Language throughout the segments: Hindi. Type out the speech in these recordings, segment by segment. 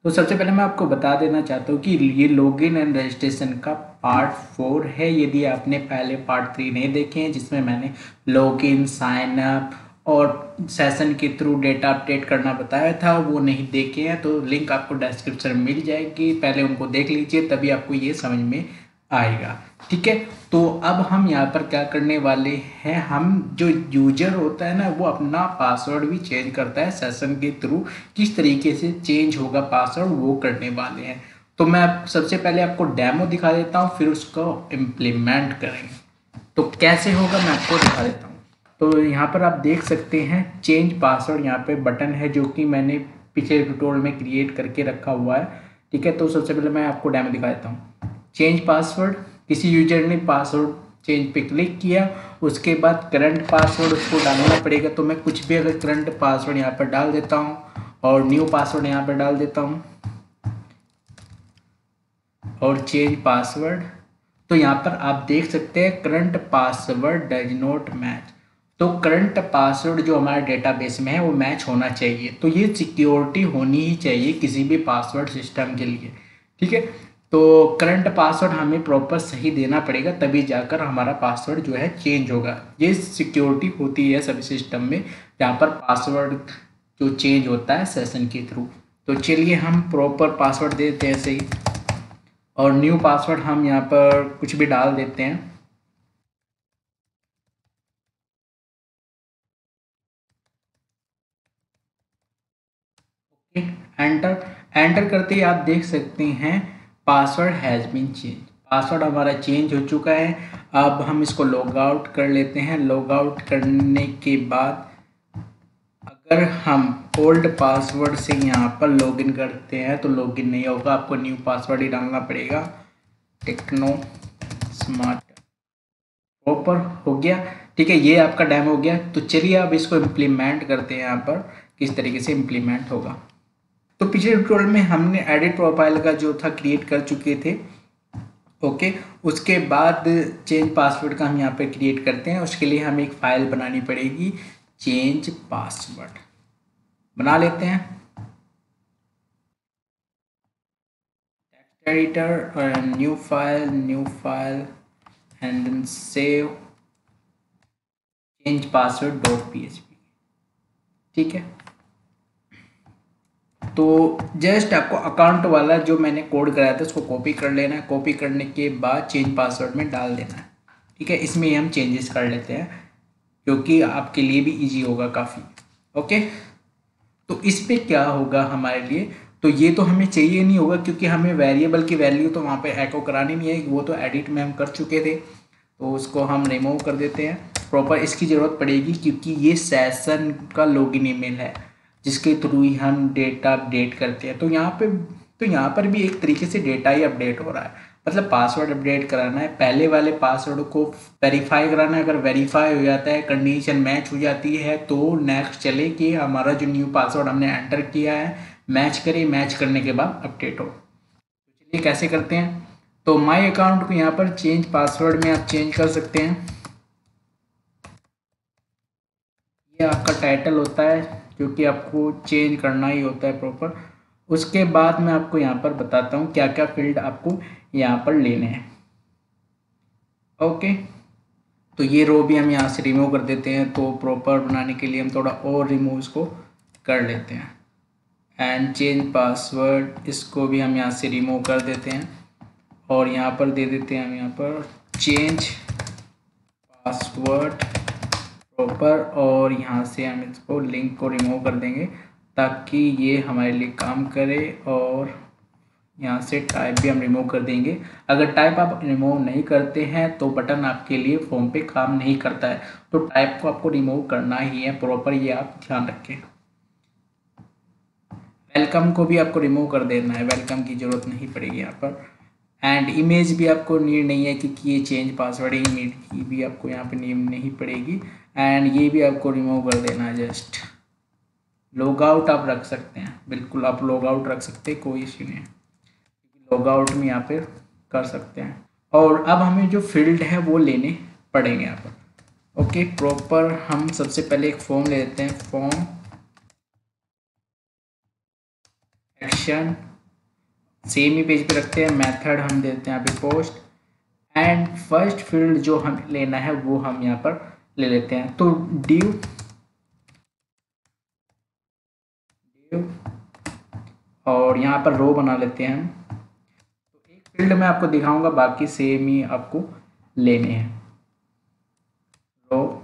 तो सबसे पहले मैं आपको बता देना चाहता हूँ कि ये लॉगिन एंड रजिस्ट्रेशन का पार्ट 4 है। यदि आपने पहले पार्ट 3 नहीं देखे हैं जिसमें मैंने लॉगिन, साइन अप और सेशन के थ्रू डेटा अपडेट करना बताया था, वो नहीं देखे हैं तो लिंक आपको डिस्क्रिप्शन में मिल जाएगी, पहले उनको देख लीजिए तभी आपको ये समझ में आएगा। ठीक है, तो अब हम यहाँ पर क्या करने वाले हैं, हम जो यूजर होता है ना वो अपना पासवर्ड भी चेंज करता है सेशन के थ्रू, किस तरीके से चेंज होगा पासवर्ड वो करने वाले हैं। तो मैं सबसे पहले आपको डेमो दिखा देता हूँ, फिर उसको इम्प्लीमेंट करेंगे। तो कैसे होगा मैं आपको दिखा देता हूँ। तो यहाँ पर आप देख सकते हैं चेंज पासवर्ड, यहाँ पे बटन है जो कि मैंने पिछले ट्यूटोरियल में क्रिएट करके रखा हुआ है। ठीक है, तो सबसे पहले मैं आपको डेमो दिखा देता हूँ। चेंज पासवर्ड, किसी यूजर ने पासवर्ड चेंज पे क्लिक किया, उसके बाद करंट पासवर्ड उसको डालना पड़ेगा। तो मैं कुछ भी अगर करंट पासवर्ड यहाँ पर डाल देता हूँ और न्यू पासवर्ड यहाँ पर डाल देता हूँ और चेंज पासवर्ड, तो यहाँ पर आप देख सकते हैं current password does not match. तो करंट पासवर्ड जो हमारे डेटाबेस में है वो मैच होना चाहिए। तो ये सिक्योरिटी होनी ही चाहिए किसी भी पासवर्ड सिस्टम के लिए। ठीक है, तो करंट पासवर्ड हमें प्रॉपर सही देना पड़ेगा तभी जाकर हमारा पासवर्ड जो है चेंज होगा। ये सिक्योरिटी होती है सभी सिस्टम में जहाँ पर पासवर्ड जो चेंज होता है सेशन के थ्रू। तो चलिए हम प्रॉपर पासवर्ड देते हैं सही, और न्यू पासवर्ड हम यहाँ पर कुछ भी डाल देते हैं। एंटर, एंटर करते ही आप देख सकते हैं password has been change, password हमारा चेंज हो चुका है। अब हम इसको लॉग आउट कर लेते हैं। लॉग आउट करने के बाद अगर हम ओल्ड पासवर्ड से यहाँ पर लॉगिन करते हैं तो लॉगिन नहीं होगा, आपको न्यू पासवर्ड ही डालना पड़ेगा। टेक्नो स्मार्ट प्रॉपर हो गया। ठीक है, ये आपका डेमो हो गया। तो चलिए अब इसको इम्प्लीमेंट करते हैं, यहाँ पर किस तरीके से इम्प्लीमेंट होगा। तो पिछले ट्यूटोरियल में हमने एडिट प्रोफाइल का जो था क्रिएट कर चुके थे। ओके, उसके बाद चेंज पासवर्ड का हम यहाँ पे क्रिएट करते हैं। उसके लिए हमें एक फाइल बनानी पड़ेगी, चेंज पासवर्ड बना लेते हैं। Text editor, new file and then save change password .php। ठीक है, तो जस्ट आपको अकाउंट वाला जो मैंने कोड कराया था उसको कॉपी कर लेना है। कॉपी करने के बाद चेंज पासवर्ड में डाल देना है। ठीक है, इसमें हम चेंजेस कर लेते हैं क्योंकि आपके लिए भी इजी होगा काफ़ी। ओके, तो इस पे क्या होगा हमारे लिए, तो ये तो हमें चाहिए नहीं होगा क्योंकि हमें वेरिएबल की वैल्यू तो वहाँ पे एको करानी नहीं है, वो तो एडिट में हम कर चुके थे। तो उसको हम रिमूव कर देते हैं। प्रॉपर इसकी ज़रूरत पड़ेगी क्योंकि ये सेशन का लॉगिन ईमेल है जिसके थ्रू ही हम डेटा अपडेट करते हैं। तो यहाँ पर भी एक तरीके से डेटा ही अपडेट हो रहा है, मतलब पासवर्ड अपडेट कराना है, पहले वाले पासवर्ड को वेरीफाई कराना है। अगर वेरीफाई हो जाता है, कंडीशन मैच हो जाती है तो नेक्स्ट चले कि हमारा जो न्यू पासवर्ड हमने एंटर किया है मैच करे, मैच करने के बाद अपडेट हो। तो चलिए कैसे करते हैं। तो माई अकाउंट को यहाँ पर चेंज पासवर्ड में आप चेंज कर सकते हैं। ये आपका टाइटल होता है जो कि आपको चेंज करना ही होता है प्रॉपर। उसके बाद मैं आपको यहाँ पर बताता हूँ क्या क्या फील्ड आपको यहाँ पर लेने हैं। ओके, तो ये रो भी हम यहाँ से रिमूव कर देते हैं। तो प्रॉपर बनाने के लिए हम थोड़ा और रिमूव इसको कर लेते हैं। एंड चेंज पासवर्ड, इसको भी हम यहाँ से रिमूव कर देते हैं और यहाँ पर दे देते हैं हम यहाँ पर चेंज पासवर्ड प्रॉपर, और यहाँ से हम इसको लिंक को रिमूव कर देंगे ताकि ये हमारे लिए काम करे। और यहाँ से टाइप भी हम रिमूव कर देंगे। अगर टाइप आप रिमूव नहीं करते हैं तो बटन आपके लिए फॉर्म पे काम नहीं करता है, तो टाइप को आपको रिमूव करना ही है प्रॉपर, ये आप ध्यान रखें। वेलकम को भी आपको रिमूव कर देना है, वेलकम की ज़रूरत नहीं पड़ेगी यहाँ पर। एंड इमेज भी आपको नीड नहीं है क्योंकि ये चेंज पासवर्ड है, इमेज की भी आपको यहाँ पे नीड नहीं पड़ेगी। एंड ये भी आपको रिमूव कर देना है। जस्ट लॉग आउट आप रख सकते हैं, बिल्कुल आप लॉग आउट रख सकते हैं, कोई इश्यू नहीं है, लॉग आउट में यहाँ पे कर सकते हैं। और अब हमें जो फील्ड है वो लेने पड़ेंगे यहाँ पर। ओके, प्रॉपर हम सबसे पहले एक फॉर्म ले लेते हैं, फॉर्म एक्शन सेम ही पेज पे रखते हैं। मेथड हम देते हैं यहाँ पे पोस्ट, एंड फर्स्ट फील्ड जो हमें लेना है वो हम यहाँ पर ले लेते हैं। तो ड्यू और यहाँ पर रो बना लेते हैं हम। तो एक फील्ड में आपको दिखाऊंगा, बाकी सेम ही आपको लेने हैं। रो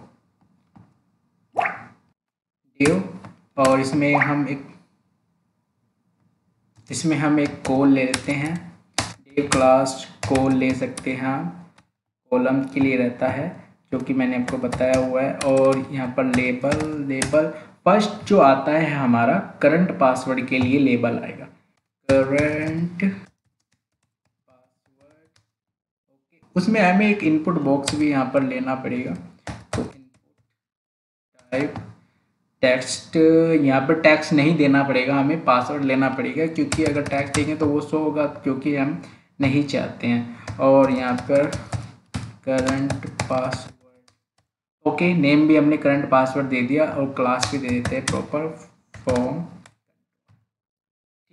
ड्यू और इसमें हम एक कॉल ले लेते हैं। डिव क्लास कॉल ले सकते हैं हम, कॉलम के लिए रहता है जो कि मैंने आपको बताया हुआ है। और यहाँ पर लेबल फर्स्ट जो आता है हमारा करंट पासवर्ड के लिए लेबल आएगा, करंट पासवर्ड। ओके, उसमें हमें एक इनपुट बॉक्स भी यहाँ पर लेना पड़ेगा। तो इनपुट टाइप टेक्स्ट, यहाँ पर टेक्स्ट नहीं देना पड़ेगा, हमें पासवर्ड लेना पड़ेगा, क्योंकि अगर टेक्स्ट देंगे तो वो शो होगा, क्योंकि हम नहीं चाहते हैं। और यहाँ पर करंट पासवर्ड, ओके, नेम भी हमने करंट पासवर्ड दे दिया और क्लास भी दे देते हैं प्रॉपर फॉर्म।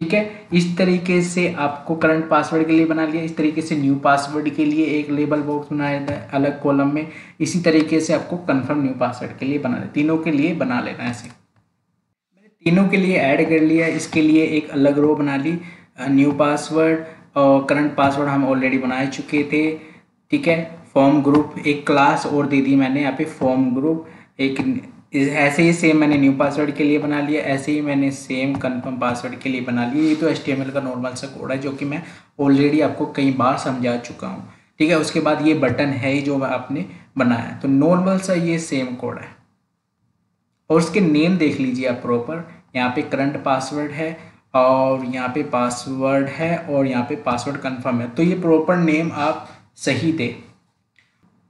ठीक है, इस तरीके से आपको करंट पासवर्ड के लिए बना लिया। इस तरीके से न्यू पासवर्ड के लिए एक लेबल बॉक्स बनाया है अलग कॉलम में। इसी तरीके से आपको कंफर्म न्यू पासवर्ड के लिए बना लेना, तीनों के लिए बना लेना है। ऐसे मैंने तीनों के लिए ऐड कर लिया। इसके लिए एक अलग रो बना ली, न्यू पासवर्ड और करंट पासवर्ड हम ऑलरेडी बना चुके थे। ठीक है, फॉर्म ग्रुप एक क्लास और दे दी मैंने यहाँ पे, फॉर्म ग्रुप एक। ऐसे ही सेम मैंने न्यू पासवर्ड के लिए बना लिया, ऐसे ही मैंने सेम कंफर्म पासवर्ड के लिए बना लिया। ये तो HTML का नॉर्मल सा कोड है जो कि मैं ऑलरेडी आपको कई बार समझा चुका हूँ। ठीक है, उसके बाद ये बटन है जो आपने बनाया, तो नॉर्मल सा ये सेम कोड है। और उसके नेम देख लीजिए आप प्रॉपर, यहाँ पे करंट पासवर्ड है और यहाँ पे पासवर्ड है और यहाँ पे पासवर्ड कंफर्म है, तो ये प्रॉपर नेम आप सही दे।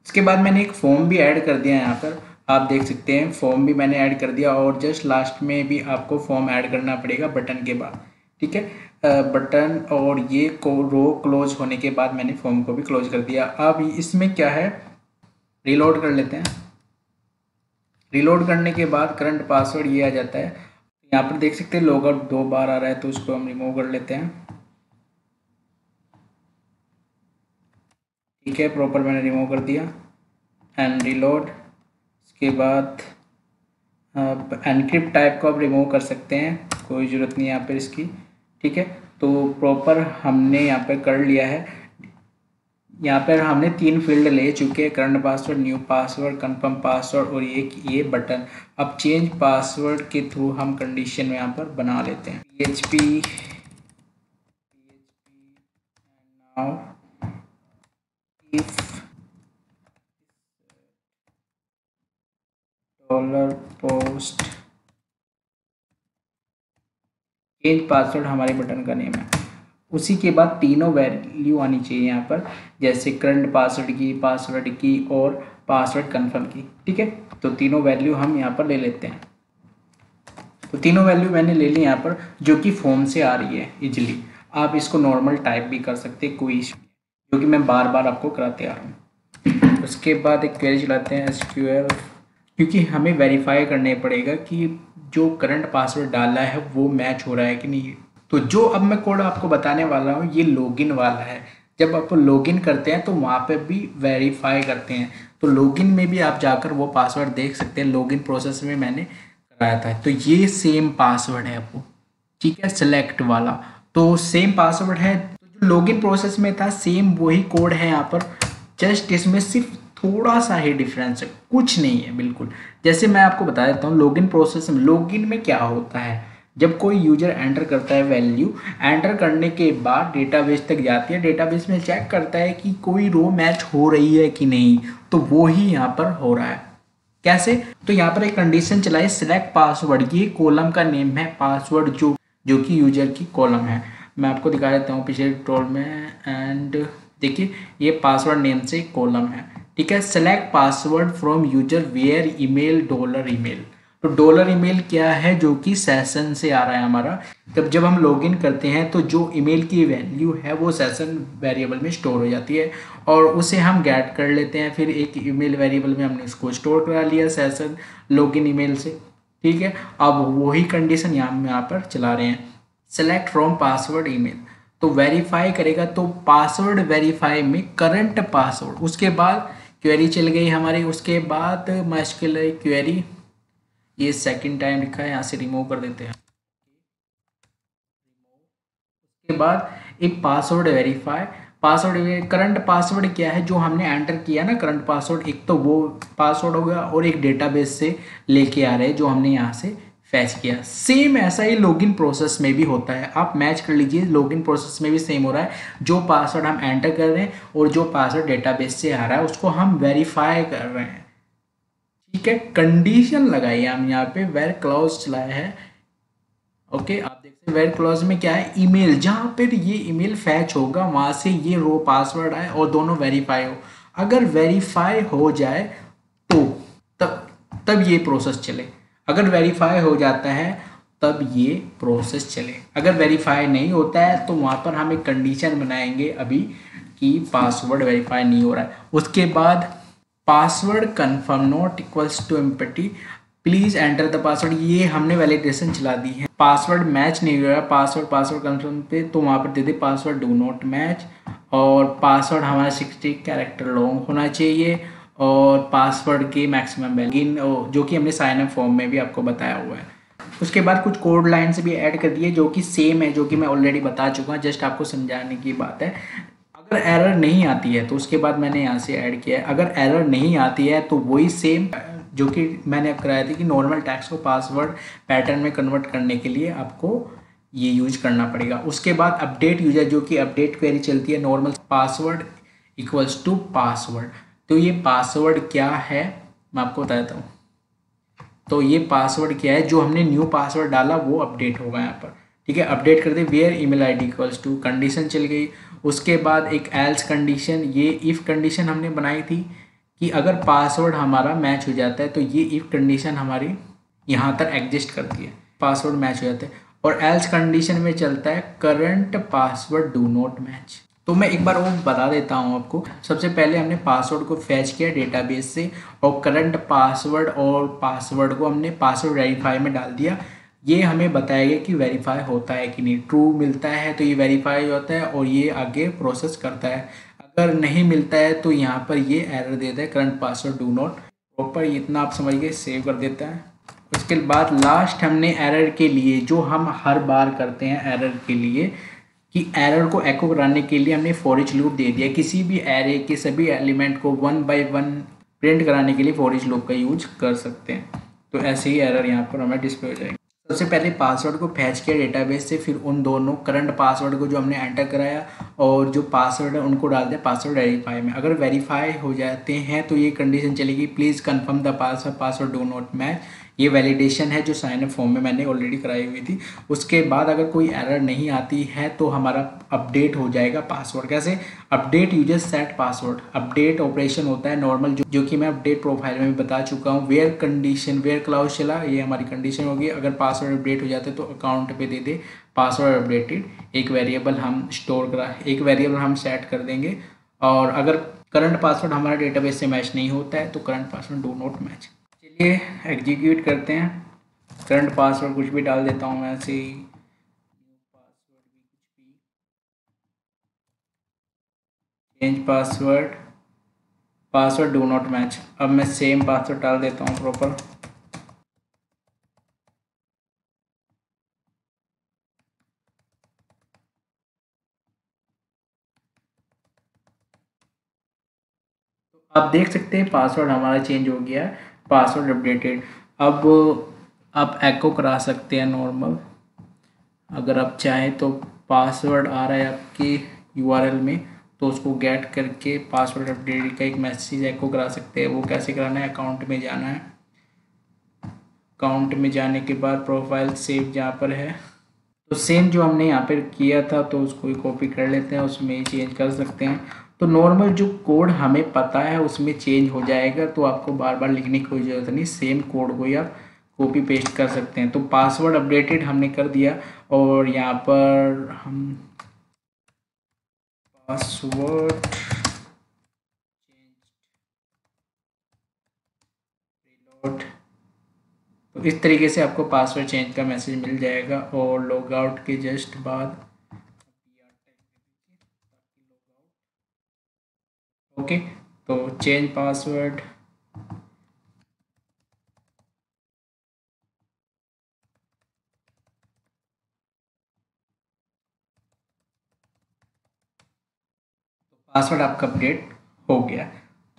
उसके बाद मैंने एक फॉर्म भी ऐड कर दिया यहाँ पर, आप देख सकते हैं फॉर्म भी मैंने ऐड कर दिया। और जस्ट लास्ट में भी आपको फॉर्म ऐड करना पड़ेगा बटन के बाद। ठीक है, बटन और ये रो क्लोज होने के बाद मैंने फॉर्म को भी क्लोज कर दिया। अब इसमें क्या है, रिलोड कर लेते हैं। रिलोड करने के बाद करंट पासवर्ड ये आ जाता है। यहाँ पर देख सकते हैं लॉगआउट 2 बार आ रहा है, तो उसको हम रिमूव कर लेते हैं। ठीक है, प्रॉपर मैंने रिमूव कर दिया एंड रिलोड। इसके बाद एनक्रिप्ट टाइप को आप रिमूव कर सकते हैं, कोई ज़रूरत नहीं है यहाँ पर इसकी। ठीक है, तो प्रॉपर हमने यहाँ पर कर लिया है। यहाँ पर हमने 3 फील्ड ले चुके हैं, current password, new password, confirm password और ये बटन। अब चेंज पासवर्ड के थ्रू हम कंडीशन में यहाँ पर बना लेते हैं PHP now if $post change password हमारे बटन का नेम है। उसी के बाद तीनों वैल्यू आनी चाहिए यहाँ पर, जैसे करंट पासवर्ड की और पासवर्ड कंफर्म की। ठीक है, तो तीनों वैल्यू हम यहाँ पर ले लेते हैं। तो तीनों वैल्यू मैंने ले ली यहाँ पर, जो कि फॉर्म से आ रही है इजीली। आप इसको नॉर्मल टाइप भी कर सकते हैं, कोई इशू नहीं, जो कि मैं बार बार आपको कराते आ रहा हूँ। उसके बाद एक क्वेरी चलाते हैं SQL, क्योंकि हमें वेरीफाई करने पड़ेगा कि जो करंट पासवर्ड डाला है वो मैच हो रहा है कि नहीं। तो जो अब मैं कोड आपको बताने वाला हूँ ये लॉगिन वाला है। जब आप लॉगिन करते हैं तो वहाँ पे भी वेरीफाई करते हैं, तो लॉगिन में भी आप जाकर वो पासवर्ड देख सकते हैं। लॉगिन प्रोसेस में मैंने कराया था, तो ये सेम पासवर्ड है आपको। ठीक है, सेलेक्ट वाला तो सेम पासवर्ड है, तो जो लॉगिन प्रोसेस में था सेम वही कोड है यहाँ पर, जस्ट इसमें सिर्फ थोड़ा सा ही डिफरेंस है, कुछ नहीं है बिल्कुल। जैसे मैं आपको बता देता हूँ लॉगिन प्रोसेस में, लॉगिन में क्या होता है, जब कोई यूजर एंटर करता है वैल्यू, एंटर करने के बाद डेटाबेस तक जाती है, डेटाबेस में चेक करता है कि कोई रो मैच हो रही है कि नहीं, तो वो ही यहाँ पर हो रहा है। कैसे, तो यहाँ पर एक कंडीशन चलाई सिलेक्ट पासवर्ड, ये कॉलम का नेम है पासवर्ड जो कि यूजर की कॉलम है। मैं आपको दिखा देता हूँ पिछले ट्यूटोरियल में, एंड देखिए ये पासवर्ड नेम से कॉलम है। ठीक है, select password from user where email $email। तो $email क्या है, जो कि सेशन से आ रहा है हमारा। जब हम लॉगिन करते हैं तो जो ईमेल की वैल्यू है वो सेशन वेरिएबल में स्टोर हो जाती है और उसे हम गेट कर लेते हैं। फिर एक ईमेल वेरिएबल में हमने इसको स्टोर करा लिया सेशन लॉगिन ईमेल से। ठीक है, अब वही कंडीशन यहाँ पर चला रहे हैं, सेलेक्ट फ्रॉम पासवर्ड ईमेल। तो वेरीफाई करेगा तो पासवर्ड वेरीफाई में करंट पासवर्ड, उसके बाद क्वेरी चल गई हमारी, उसके बाद माइस्क्यूएल क्वेरी, ये सेकंड टाइम लिखा है, यहाँ से रिमूव कर देते हैं। उसके बाद एक password verify, password current password क्या है जो हमने एंटर किया ना करंट पासवर्ड, एक तो वो पासवर्ड हो गया और एक डेटाबेस से लेके आ रहे हैं जो हमने यहाँ से फैच किया। सेम ऐसा ही लॉगिन प्रोसेस में भी होता है, आप मैच कर लीजिए, लॉगिन प्रोसेस में भी सेम हो रहा है, जो पासवर्ड हम एंटर कर रहे हैं और जो पासवर्ड डेटाबेस से आ रहा है उसको हम वेरीफाई कर रहे हैं। ठीक है, कंडीशन लगाई हम यहाँ पे वेर क्लॉज चलाया है। ओके, आप देखते हैं वेर क्लॉज में क्या है, ईमेल, जहाँ पर ये ईमेल फैच होगा वहाँ से ये रो पासवर्ड आए और दोनों वेरीफाई हो। अगर वेरीफाई हो जाए तो तब तब ये प्रोसेस चले, अगर वेरीफाई हो जाता है तब ये प्रोसेस चले, अगर वेरीफाई नहीं होता है तो वहाँ पर हम एक कंडीशन बनाएंगे अभी कि पासवर्ड वेरीफाई नहीं हो रहा है। उसके बाद password confirm not equals to empty, please enter the password, ये हमने वैलिडेशन चला दी है। पासवर्ड मैच नहीं हो रहा पासवर्ड कन्फर्म पे, तो वहाँ पर दे दे पासवर्ड डू नॉट मैच, और पासवर्ड हमारा 60 कैरेक्टर लॉन्ग होना चाहिए, और पासवर्ड की मैक्सिमम वैल्यू जो कि हमने साइन अप फॉर्म में भी आपको बताया हुआ है। उसके बाद कुछ कोड लाइन्स भी ऐड कर दिए जो कि सेम है, जो कि मैं ऑलरेडी बता चुका हूँ, जस्ट आपको समझाने की बात है। अगर एरर नहीं आती है तो उसके बाद मैंने यहाँ से ऐड किया है, अगर एरर नहीं आती है तो वही सेम जो कि मैंने अब कराया था कि नॉर्मल टेक्स्ट को पासवर्ड पैटर्न में कन्वर्ट करने के लिए आपको ये यूज करना पड़ेगा। उसके बाद अपडेट यूजर, जो कि अपडेट क्वेरी चलती है, normal password equals to password, तो ये पासवर्ड क्या है मैं आपको बताता हूँ। तो ये पासवर्ड क्या है, जो हमने न्यू पासवर्ड डाला वो अपडेट होगा यहाँ पर। ठीक है, अपडेट कर दे where email ID equals to, condition चल गई। उसके बाद एक एल्स कंडीशन, ये इफ़ कंडीशन हमने बनाई थी कि अगर पासवर्ड हमारा मैच हो जाता है तो ये इफ़ कंडीशन हमारी यहाँ तक एग्जिस्ट करती है, पासवर्ड मैच हो जाता है। और एल्स कंडीशन में चलता है current password do not match. तो मैं एक बार वो बता देता हूँ आपको। सबसे पहले हमने पासवर्ड को फैच किया डेटाबेस से और करंट पासवर्ड और पासवर्ड को हमने पासवर्ड वेरीफाई में डाल दिया। ये हमें बताएगा कि वेरीफाई होता है कि नहीं, ट्रू मिलता है तो ये वेरीफाई होता है और ये आगे प्रोसेस करता है, अगर नहीं मिलता है तो यहाँ पर ये एरर देता है current password do not proper. इतना आप समझ गए, सेव कर देता है। उसके बाद लास्ट हमने एरर के लिए, जो हम हर बार करते हैं एरर के लिए, कि एरर को एको कराने के लिए हमने फॉर ईच लूप दे दिया। किसी भी एरे के सभी एलिमेंट को 1 बाय 1 प्रिंट कराने के लिए फॉर ईच लूप का यूज कर सकते हैं। तो ऐसे ही एरर यहाँ पर हमें डिस्प्ले हो जाएंगे। सबसे पहले पासवर्ड को फैच किया डेटाबेस से, फिर उन दोनों करंट पासवर्ड को जो हमने एंटर कराया और जो पासवर्ड है उनको डाल दिया पासवर्ड वेरीफाई में। अगर वेरीफाई हो जाते हैं तो ये कंडीशन चलेगी please confirm the password do not match, ये वैलिडेशन है जो साइन अप फॉर्म में मैंने ऑलरेडी कराई हुई थी। उसके बाद अगर कोई एरर नहीं आती है तो हमारा अपडेट हो जाएगा पासवर्ड। कैसे? Update user set password, update operation होता है नॉर्मल, जो कि मैं अपडेट प्रोफाइल में भी बता चुका हूँ। वेयर कंडीशन, वेयर क्लाउज चला, ये हमारी कंडीशन होगी। अगर पासवर्ड अपडेट हो जाता है तो अकाउंट पे दे दे पासवर्ड अपडेटेड, एक वेरिएबल हम स्टोर करा, एक वेरिएबल हम सेट कर देंगे। और अगर करंट पासवर्ड हमारा डेटाबेस से मैच नहीं होता है तो current password do not match. चलिए एग्जीक्यूट करते हैं। करंट पासवर्ड कुछ भी डाल देता हूँ मैं, ऐसे ही change password, password do not match. अब मैं सेम पासवर्ड डाल देता हूँ प्रॉपर। आप देख सकते हैं पासवर्ड हमारा चेंज हो गया है, पासवर्ड अपडेटेड। अब आप एको करा सकते हैं नॉर्मल, अगर आप चाहें तो। पासवर्ड आ रहा है आपके यूआरएल में तो उसको गेट करके पासवर्ड अपडेट का एक मैसेज एको करा सकते हैं। वो कैसे कराना है, अकाउंट में जाना है, अकाउंट में जाने के बाद प्रोफाइल सेव जहाँ पर है तो सेम जो हमने यहाँ पर किया था तो उसको ही कॉपी कर लेते हैं, उसमें ही चेंज कर सकते हैं। तो नॉर्मल जो कोड हमें पता है उसमें चेंज हो जाएगा, तो आपको बार बार लिखने की कोई ज़रूरत नहीं, सेम कोड को ही आप कॉपी पेस्ट कर सकते हैं। तो पासवर्ड अपडेटेड हमने कर दिया और यहाँ पर हम पासवर्ड रिलोड, तो इस तरीके से आपको पासवर्ड चेंज का मैसेज मिल जाएगा। और लॉग आउट के जस्ट बाद ओके, तो चेंज पासवर्ड। पासवर्ड आपका अपडेट हो गया।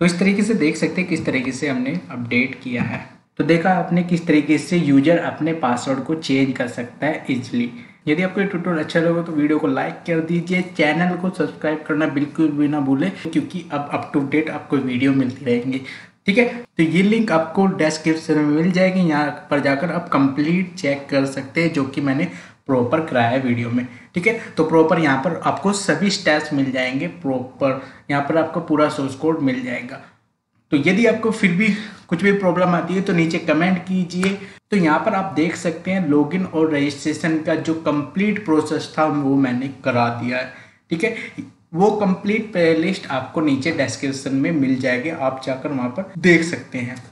तो इस तरीके से देख सकते हैं किस तरीके से हमने अपडेट किया है। तो देखा आपने किस तरीके से यूजर अपने पासवर्ड को चेंज कर सकता है इजीली। यदि आपको ये ट्यूटोरियल अच्छा लगे तो वीडियो को लाइक कर दीजिए, चैनल को सब्सक्राइब करना बिल्कुल भी ना भूलें, क्योंकि अब अप टू डेट आपको वीडियो मिलती रहेंगी। ठीक है, तो ये लिंक आपको डिस्क्रिप्शन में मिल जाएगी, यहाँ पर जाकर आप कंप्लीट चेक कर सकते हैं, जो कि मैंने प्रॉपर कराया है वीडियो में। ठीक है, तो प्रॉपर यहाँ पर आपको सभी स्टेप्स मिल जाएंगे, प्रॉपर यहाँ पर आपको पूरा सोर्स कोड मिल जाएगा। तो यदि आपको फिर भी कुछ भी प्रॉब्लम आती है तो नीचे कमेंट कीजिए। तो यहाँ पर आप देख सकते हैं लॉगिन और रजिस्ट्रेशन का जो कंप्लीट प्रोसेस था वो मैंने करा दिया है। ठीक है, वो कंप्लीट प्लेलिस्ट आपको नीचे डिस्क्रिप्शन में मिल जाएगी, आप जाकर वहाँ पर देख सकते हैं।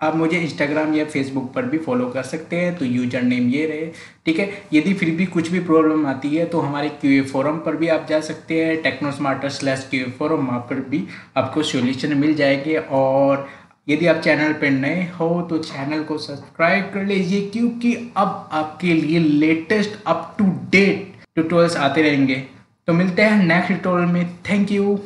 आप मुझे इंस्टाग्राम या फेसबुक पर भी फॉलो कर सकते हैं, तो यूजर नेम ये रहे। ठीक है, यदि फिर भी कुछ भी प्रॉब्लम आती है तो हमारे क्यूए फोरम पर भी आप जा सकते हैं, टेक्नोस्मार्टर/क्यूए फोरम, वहाँ पर भी आपको सॉल्यूशन मिल जाएंगे। और यदि आप चैनल पर नए हो तो चैनल को सब्सक्राइब कर लीजिए, क्योंकि अब आपके लिए latest up to date tutorials आते रहेंगे। तो मिलते हैं नेक्स्ट ट्यूटोरियल में। Thank you.